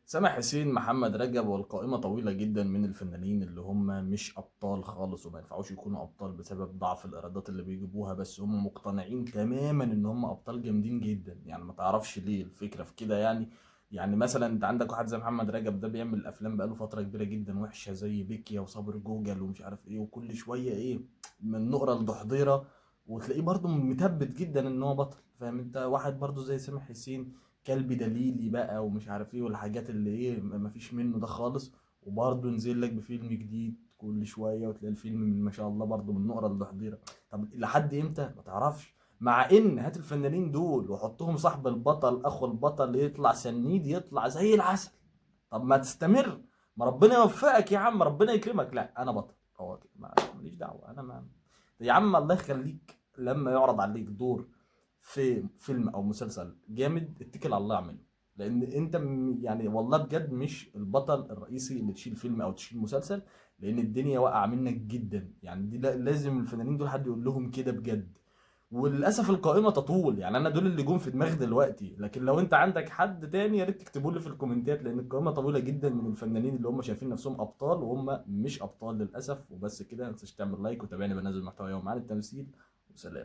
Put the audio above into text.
سامح حسين، محمد رجب، والقائمة طويلة جدا من الفنانين اللي هم مش أبطال خالص وما ينفعوش يكونوا أبطال بسبب ضعف الإيرادات اللي بيجيبوها، بس هم مقتنعين تماما إن هم أبطال جامدين جدا. يعني ما تعرفش ليه الفكرة في كده يعني مثلا أنت عندك واحد زي محمد رجب ده بيعمل أفلام بقاله فترة كبيرة جدا وحشة زي بيكيا وصابر جوجل ومش عارف إيه، وكل شوية إيه من نقرة لضحضيرة وتلاقيه برضه مثبت جدا إن هو بطل. فاهم أنت؟ واحد برضه زي سامح حسين، كلب دليلي بقى ومش عارف ايه والحاجات اللي ايه مفيش منه ده خالص، وبرضه نزل لك بفيلم جديد كل شويه وتلاقي الفيلم من ما شاء الله برضه من نقره لضحضيره. طب لحد امتى؟ ما تعرفش. مع ان هات الفنانين دول وحطهم صاحب البطل اخو البطل يطلع سنيد يطلع زي العسل. طب ما تستمر، ما ربنا يوفقك يا عم، ربنا يكرمك. لا انا بطل، هو كده ماليش دعوه انا ما. يا عم الله يخليك، لما يعرض عليك دور في فيلم او مسلسل جامد اتكل على الله اعمله. لان انت يعني والله بجد مش البطل الرئيسي اللي تشيل فيلم او تشيل مسلسل، لان الدنيا واقعه منك جدا. يعني دي لازم الفنانين دول حد يقول لهم كده بجد. وللاسف القائمه تطول، يعني انا دول اللي جم في دماغي دلوقتي، لكن لو انت عندك حد تاني يا ريت تكتبوا لي في الكومنتات، لان القائمه طويله جدا من الفنانين اللي هم شايفين نفسهم ابطال وهم مش ابطال للاسف. وبس كده، ما تنساش تعمل لايك وتابعني، بنزل محتوى يوم عن التمثيل. وسلام.